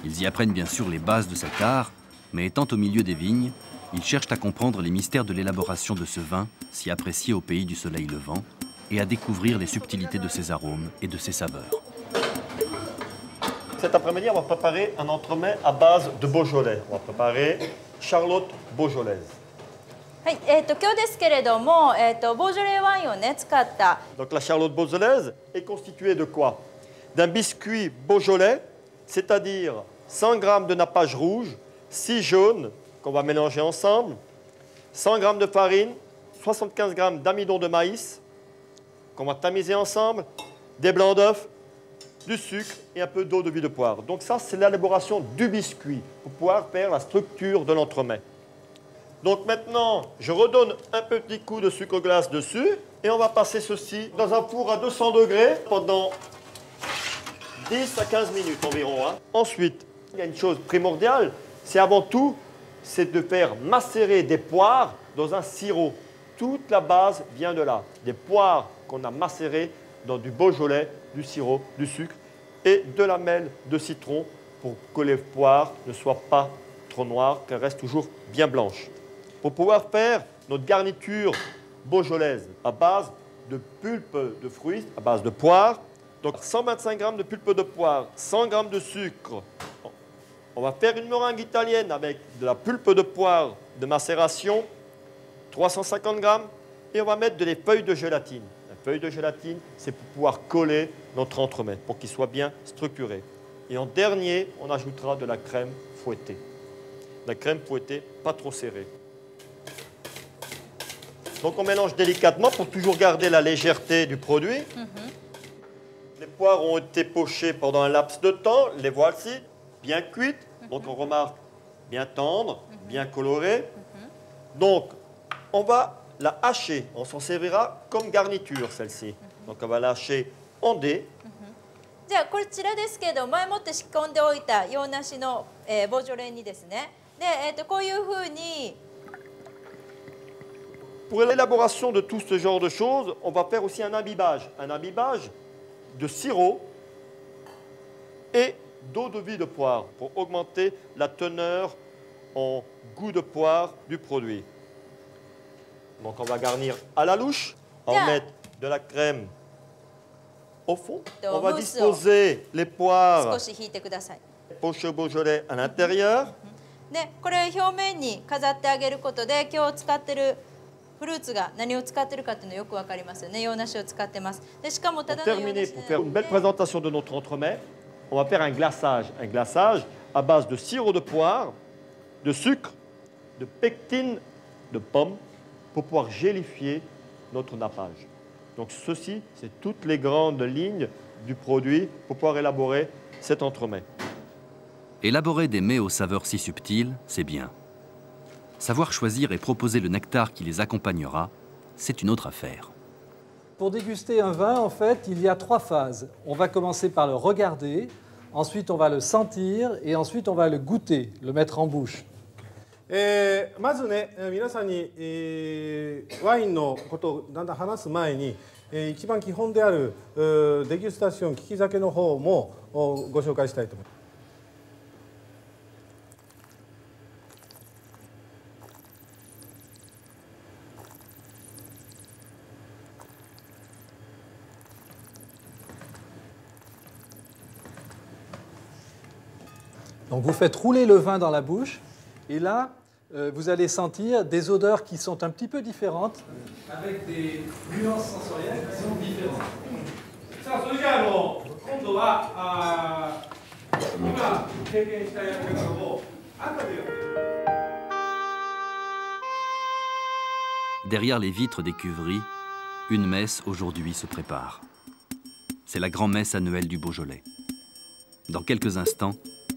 Ils y apprennent bien sûr les bases de cet art, mais étant au milieu des vignes, ils cherchent à comprendre les mystères de l'élaboration de ce vin, si apprécié au pays du soleil levant, et à découvrir les subtilités de ses arômes et de ses saveurs. Cet après-midi, on va préparer un entremets à base de Beaujolais. On va préparer Charlotte Beaujolaise. Donc la Charlotte Beaujolaise est constituée de quoi? D'un biscuit Beaujolais, c'est-à-dire 100 g de nappage rouge, 6 jaunes qu'on va mélanger ensemble, 100 g de farine, 75 g d'amidon de maïs qu'on va tamiser ensemble, des blancs d'œufs, du sucre et un peu d'eau de vie de poire. Donc ça, c'est l'élaboration du biscuit pour pouvoir faire la structure de l'entremet. Donc maintenant, je redonne un petit coup de sucre glace dessus et on va passer ceci dans un four à 200 degrés pendant 10 à 15 minutes environ. Ensuite, il y a une chose primordiale, c'est avant tout, c'est de faire macérer des poires dans un sirop. Toute la base vient de là. Des poires qu'on a macérées dans du Beaujolais, du sirop, du sucre et de la mêle de citron pour que les poires ne soient pas trop noires, qu'elles restent toujours bien blanches. Pour pouvoir faire notre garniture beaujolaise à base de pulpe de fruits à base de poire. Donc 125 g de pulpe de poire, 100 g de sucre. On va faire une meringue italienne avec de la pulpe de poire de macération, 350 g, et on va mettre des feuilles de gélatine. La feuille de gélatine, c'est pour pouvoir coller notre entremets, pour qu'il soit bien structuré. Et en dernier, on ajoutera de la crème fouettée. La crème fouettée, pas trop serrée. Donc on mélange délicatement pour toujours garder la légèreté du produit. Les poires ont été pochées pendant un laps de temps, les voici, bien cuites. Donc on remarque bien tendre, bien coloré. Donc on va la hacher, on s'en servira comme garniture celle-ci. Donc on va la hacher en dés. じゃあこちらですけど前もって仕込んでおいた洋梨の、ボジョレにですねで、こういうふうに Pour l'élaboration de tout ce genre de choses, on va faire aussi un imbibage de sirop et d'eau de vie de poire pour augmenter la teneur en goût de poire du produit. Donc on va garnir à la louche, on va mettre de la crème au fond, on va disposer les poires pochées au Beaujolais à l'intérieur. でこれを表面に飾ってあげることで今日使ってるフルーツが何を使ってるかっていうのよくわかりますよね。洋梨を使ってます。でしかもただの洋梨 Pour faire une belle présentation de notre entremets, on va faire un glaçage à base de sirop de poire, de sucre, de pectine de pomme pour pouvoir gélifier notre nappage. Donc ceci, c'est toutes les grandes lignes du produit pour pouvoir élaborer cet entremets. Élaborer des mets aux saveurs si subtiles, c'est bien. Savoir choisir et proposer le nectar qui les accompagnera, c'est une autre affaire. Pour déguster un vin, en fait, il y a 3 phases. On va commencer par le regarder, ensuite on va le sentir et ensuite on va le goûter, le mettre en bouche. まずね、皆さんに、ワインのことをだんだん話す前に、一番基本であるデギュスタション、利き酒の方もご紹介したいと思います。 Donc vous faites rouler le vin dans la bouche et là, vous allez sentir des odeurs qui sont un petit peu différentes, avec des nuances sensorielles qui sont différentes. Derrière les vitres des cuveries, une messe aujourd'hui se prépare. C'est la grand-messe annuelle du Beaujolais. Dans quelques instants,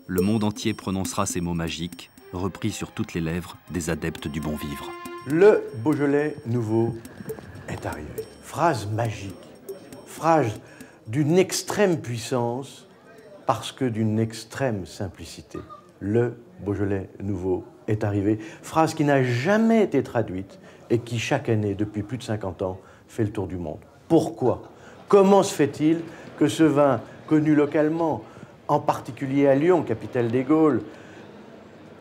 le monde entier prononcera ces mots magiques, repris sur toutes les lèvres des adeptes du bon vivre. Le Beaujolais nouveau est arrivé. Phrase magique, phrase d'une extrême puissance parce que d'une extrême simplicité. Le Beaujolais nouveau est arrivé. Phrase qui n'a jamais été traduite et qui chaque année, depuis plus de 50 ans, fait le tour du monde. Pourquoi? Comment se fait-il que ce vin, connu localement, en particulier à Lyon, capitale des Gaules,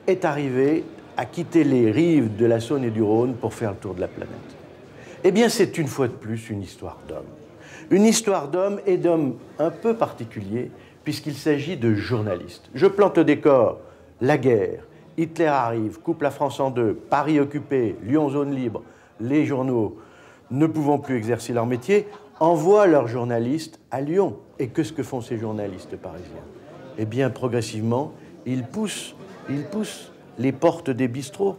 est arrivé à quitter les rives de la Saône et du Rhône pour faire le tour de la planète? Eh bien, c'est une fois de plus une histoire d'homme. Une histoire d'homme et d'homme un peu particulier, puisqu'il s'agit de journalistes. Je plante le décor, la guerre, Hitler arrive, coupe la France en deux, Paris occupé, Lyon zone libre, les journaux, ne pouvant plus exercer leur métier, envoient leurs journalistes à Lyon. Et qu'est-ce que font ces journalistes parisiens? Eh bien, progressivement, ils poussent les portes des bistrots.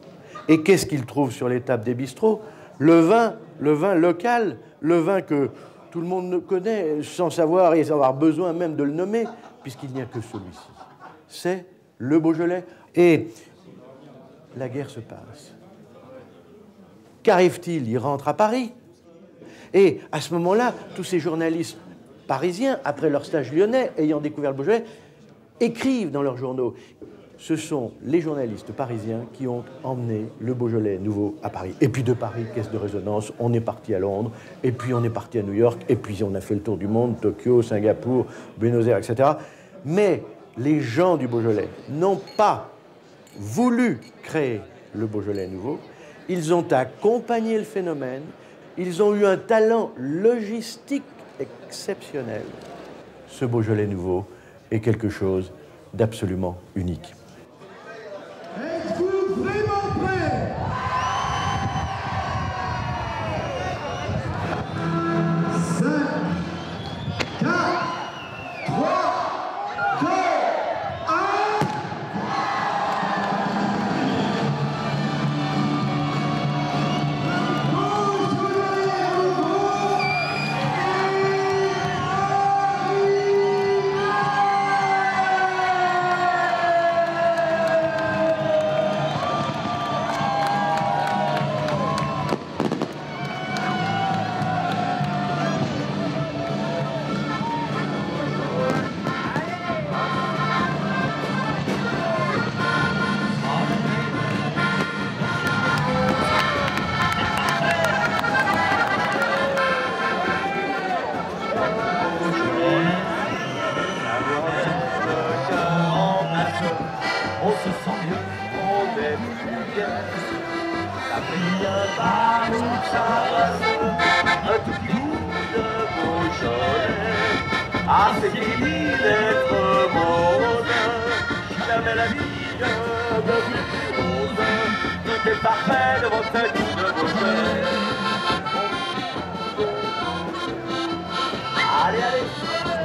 Et qu'est-ce qu'ils trouvent sur les tables des bistrots? Le vin local, le vin que tout le monde connaît sans savoir et sans avoir besoin même de le nommer, puisqu'il n'y a que celui-ci. C'est le Beaujolais. Et la guerre se passe. Qu'arrive-t-il? Il rentre à Paris. Et à ce moment-là, tous ces journalistes parisiens, après leur stage lyonnais, ayant découvert le Beaujolais, écrivent dans leurs journaux. Ce sont les journalistes parisiens qui ont emmené le Beaujolais nouveau à Paris. Et puis de Paris, caisse de résonance, on est parti à Londres, et puis on est parti à New York, et puis on a fait le tour du monde, Tokyo, Singapour, Buenos Aires, etc. Mais les gens du Beaujolais n'ont pas voulu créer le Beaujolais nouveau. Ils ont accompagné le phénomène, Ils ont eu un talent logistique exceptionnel. Ce Beaujolais nouveau est quelque chose d'absolument unique. Êtes-vous vraiment prêts? 5, 4, 3, 2, 1. On se sent mieux, on est plus bien. Ça brille un bar où ça rase, un tout petit goût de Beaujolais. Ah, c'est fini d'être mondain, jamais la vie de plus rose. Tout est parfait de votre goût de Beaujolais. Allez, allez.